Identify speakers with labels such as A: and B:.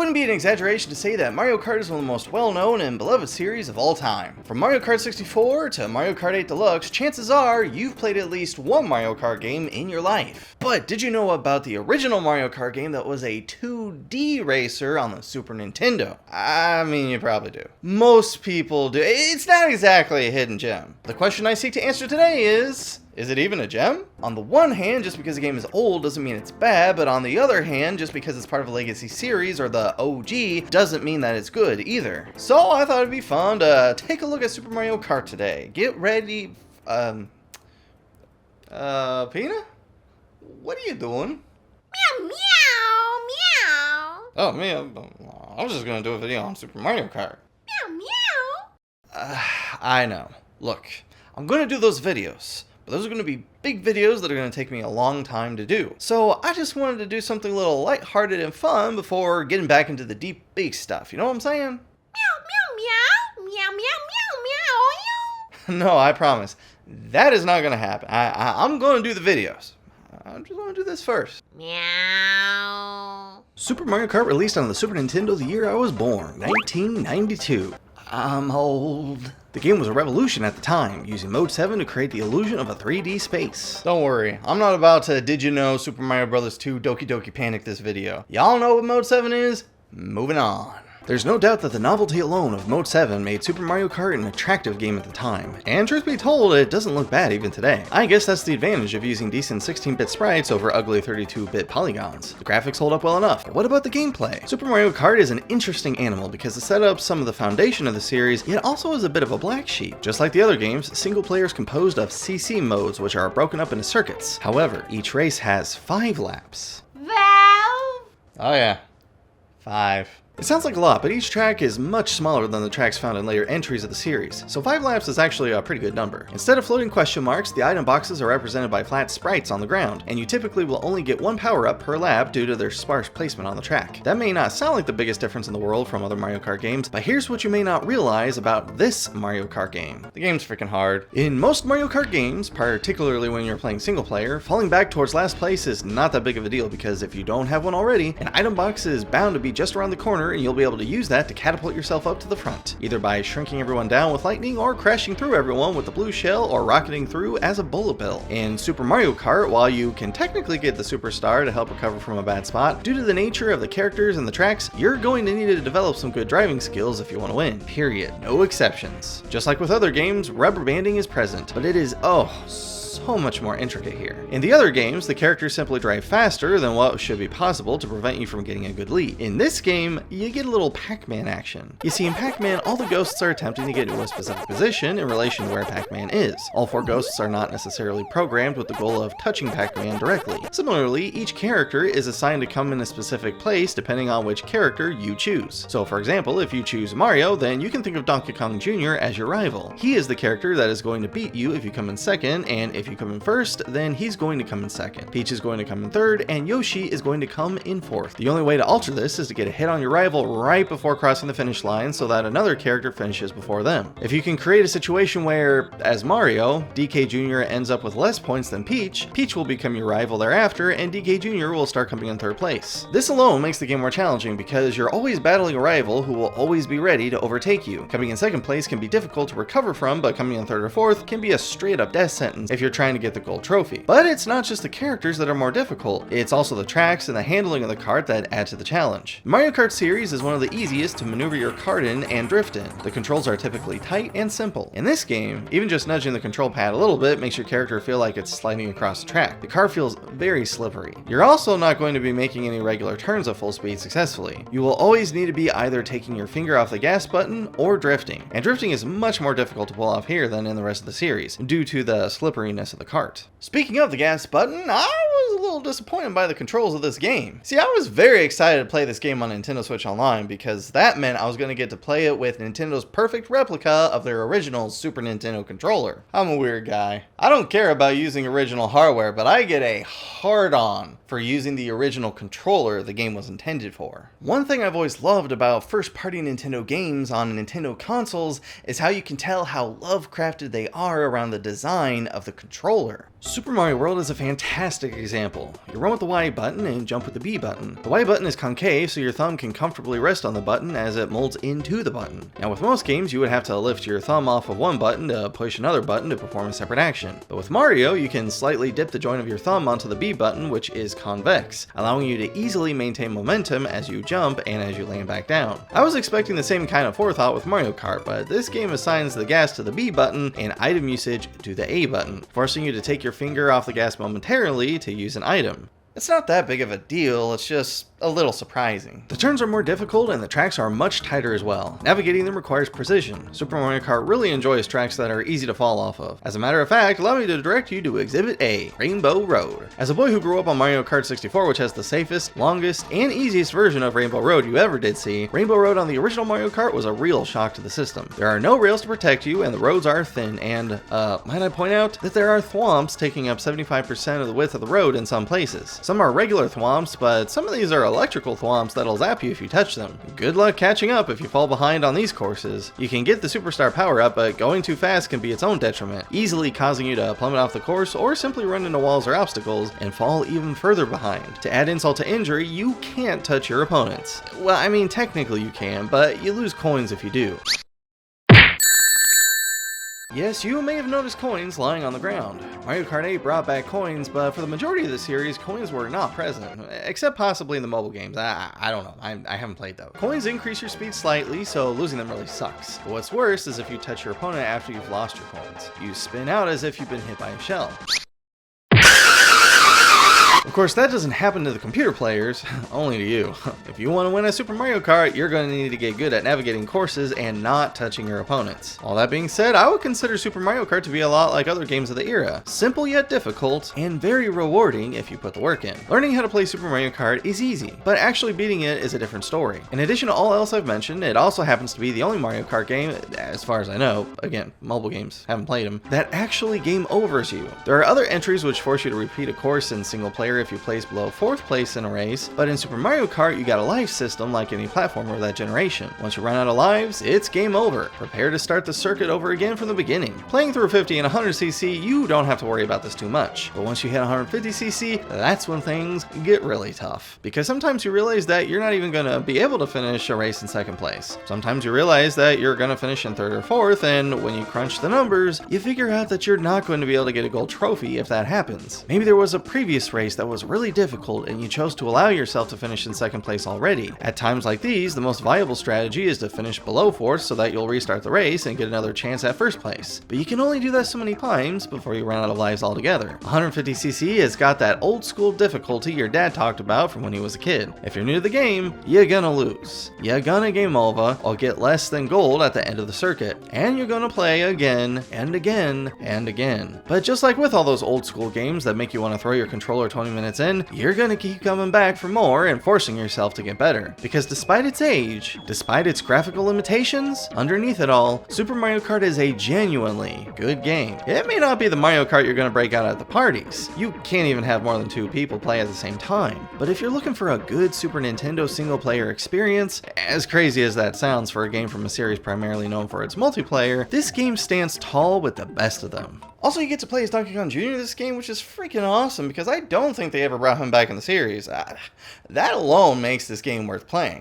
A: wouldn't be an exaggeration to say that Mario Kart is one of the most well-known and beloved series of all time. From Mario Kart 64 to Mario Kart 8 Deluxe, chances are you've played at least one Mario Kart game in your life. But did you know about the original Mario Kart game that was a 2D racer on the Super Nintendo? I mean, you probably do. Most people do. It's not exactly a hidden gem. The question I seek to answer today is it even a gem? On the one hand, just because a game is old doesn't mean it's bad, but on the other hand, just because it's part of a legacy series or the OG doesn't mean that it's good either. So I thought it'd be fun to take a look at Super Mario Kart today. Get ready, Peanut? What are you doing?
B: Meow, meow, meow.
A: Oh, me, I was just gonna do a video on Super Mario Kart.
B: Meow, meow.
A: I know. Look, I'm gonna do those videos. But those are going to be big videos that are going to take me a long time to do. So I just wanted to do something a little lighthearted and fun before getting back into the deep big stuff. You know what I'm saying?
B: Meow, meow, meow. Meow, meow, meow, meow.
A: No, I promise. That is not going to happen. I'm going to do the videos. I'm just going to do this first.
B: Meow.
A: Super Mario Kart released on the Super Nintendo the year I was born, 1992. I'm old. The game was a revolution at the time, using Mode 7 to create the illusion of a 3D space. Don't worry, I'm not about to Did You Know Super Mario Bros. 2 Doki Doki Panic this video. Y'all know what Mode 7 is? Moving on. There's no doubt that the novelty alone of Mode 7 made Super Mario Kart an attractive game at the time, and truth be told, it doesn't look bad even today. I guess that's the advantage of using decent 16-bit sprites over ugly 32-bit polygons. The graphics hold up well enough, but what about the gameplay? Super Mario Kart is an interesting animal because it set up some of the foundation of the series, yet also is a bit of a black sheep. Just like the other games, single player is composed of CC modes, which are broken up into circuits. However, each race has 5 laps.
B: Valve.
A: Oh yeah, 5. It sounds like a lot, but each track is much smaller than the tracks found in later entries of the series, so 5 laps is actually a pretty good number. Instead of floating question marks, the item boxes are represented by flat sprites on the ground, and you typically will only get 1 power-up per lap due to their sparse placement on the track. That may not sound like the biggest difference in the world from other Mario Kart games, but here's what you may not realize about this Mario Kart game. The game's freaking hard. In most Mario Kart games, particularly when you're playing single player, falling back towards last place is not that big of a deal because if you don't have one already, an item box is bound to be just around the corner and you'll be able to use that to catapult yourself up to the front, either by shrinking everyone down with lightning or crashing through everyone with the blue shell or rocketing through as a bullet bill. In Super Mario Kart, while you can technically get the superstar to help recover from a bad spot, due to the nature of the characters and the tracks, you're going to need to develop some good driving skills if you want to win. Period. No exceptions. Just like with other games, rubber banding is present, but it is so much more intricate here. In the other games, the characters simply drive faster than what should be possible to prevent you from getting a good lead. In this game, you get a little Pac-Man action. You see, in Pac-Man, all the ghosts are attempting to get into a specific position in relation to where Pac-Man is. All 4 ghosts are not necessarily programmed with the goal of touching Pac-Man directly. Similarly, each character is assigned to come in a specific place depending on which character you choose. So for example, if you choose Mario, then you can think of Donkey Kong Jr. as your rival. He is the character that is going to beat you if you come in second, and if you come in first, then he's going to come in second. Peach is going to come in third, and Yoshi is going to come in fourth. The only way to alter this is to get a hit on your rival right before crossing the finish line so that another character finishes before them. If you can create a situation where, as Mario, DK Jr. ends up with less points than Peach, Peach will become your rival thereafter, and DK Jr. will start coming in third place. This alone makes the game more challenging because you're always battling a rival who will always be ready to overtake you. Coming in second place can be difficult to recover from, but coming in third or fourth can be a straight up death sentence if you're trying to get the gold trophy. But it's not just the characters that are more difficult, it's also the tracks and the handling of the kart that add to the challenge. The Mario Kart series is one of the easiest to maneuver your kart in and drift in. The controls are typically tight and simple. In this game, even just nudging the control pad a little bit makes your character feel like it's sliding across the track. The car feels very slippery. You're also not going to be making any regular turns at full speed successfully. You will always need to be either taking your finger off the gas button or drifting. And drifting is much more difficult to pull off here than in the rest of the series, due to the slipperiness of the kart. Speaking of the gas button, I was a little disappointed by the controls of this game. See, I was very excited to play this game on Nintendo Switch Online because that meant I was going to get to play it with Nintendo's perfect replica of their original Super Nintendo controller. I'm a weird guy. I don't care about using original hardware, but I get a hard-on for using the original controller the game was intended for. One thing I've always loved about first-party Nintendo games on Nintendo consoles is how you can tell how love-crafted they are around the design of the controller. Super Mario World is a fantastic example. simple. You run with the Y button and jump with the B button. The Y button is concave, so your thumb can comfortably rest on the button as it molds into the button. Now with most games, you would have to lift your thumb off of one button to push another button to perform a separate action. But with Mario, you can slightly dip the joint of your thumb onto the B button, which is convex, allowing you to easily maintain momentum as you jump and as you land back down. I was expecting the same kind of forethought with Mario Kart, but this game assigns the gas to the B button and item usage to the A button, forcing you to take your finger off the gas momentarily to use an item. It's not that big of a deal, it's just a little surprising. The turns are more difficult and the tracks are much tighter as well. Navigating them requires precision. Super Mario Kart really enjoys tracks that are easy to fall off of. As a matter of fact, allow me to direct you to Exhibit A, Rainbow Road. As a boy who grew up on Mario Kart 64, which has the safest, longest, and easiest version of Rainbow Road you ever did see, Rainbow Road on the original Mario Kart was a real shock to the system. There are no rails to protect you and the roads are thin and, might I point out that there are thwomps taking up 75% of the width of the road in some places. Some are regular thwomps, but some of these are electrical thwomps that'll zap you if you touch them. Good luck catching up if you fall behind on these courses. You can get the Superstar power up, but going too fast can be its own detriment, easily causing you to plummet off the course or simply run into walls or obstacles and fall even further behind. To add insult to injury, you can't touch your opponents. Well, I mean, technically you can, but you lose coins if you do. Yes, you may have noticed coins lying on the ground. Mario Kart 8 brought back coins, but for the majority of the series, coins were not present, except possibly in the mobile games. I don't know, I haven't played those. Coins increase your speed slightly, so losing them really sucks. But what's worse is if you touch your opponent after you've lost your coins. You spin out as if you've been hit by a shell. Of course, that doesn't happen to the computer players, only to you. If you want to win a Super Mario Kart, you're going to need to get good at navigating courses and not touching your opponents. All that being said, I would consider Super Mario Kart to be a lot like other games of the era. Simple yet difficult, and very rewarding if you put the work in. Learning how to play Super Mario Kart is easy, but actually beating it is a different story. In addition to all else I've mentioned, it also happens to be the only Mario Kart game, as far as I know, again, mobile games, haven't played them, that actually game overs you. There are other entries which force you to repeat a course in single player if you place below 4th place in a race, but in Super Mario Kart you got a life system like any platformer of that generation. Once you run out of lives, it's game over. Prepare to start the circuit over again from the beginning. Playing through 50 and 100cc, you don't have to worry about this too much, but once you hit 150cc, that's when things get really tough. Because sometimes you realize that you're not even going to be able to finish a race in 2nd place. Sometimes you realize that you're going to finish in 3rd or 4th, and when you crunch the numbers, you figure out that you're not going to be able to get a gold trophy if that happens. Maybe there was a previous race that was really difficult and you chose to allow yourself to finish in 2nd place already. At times like these, the most viable strategy is to finish below 4th so that you'll restart the race and get another chance at 1st place. But you can only do that so many times before you run out of lives altogether. 150cc has got that old school difficulty your dad talked about from when he was a kid. If you're new to the game, you're gonna lose. You're gonna game over or get less than gold at the end of the circuit. And you're gonna play again and again and again. But just like with all those old school games that make you want to throw your controller 20 minutes in, you're gonna keep coming back for more and forcing yourself to get better. Because despite its age, despite its graphical limitations, underneath it all, Super Mario Kart is a genuinely good game. It may not be the Mario Kart you're gonna break out at the parties. You can't even have more than 2 people play at the same time. But if you're looking for a good Super Nintendo single player experience, as crazy as that sounds for a game from a series primarily known for its multiplayer, this game stands tall with the best of them. Also, you get to play as Donkey Kong Jr. this game, which is freaking awesome because I don't think they ever brought him back in the series. That alone makes this game worth playing.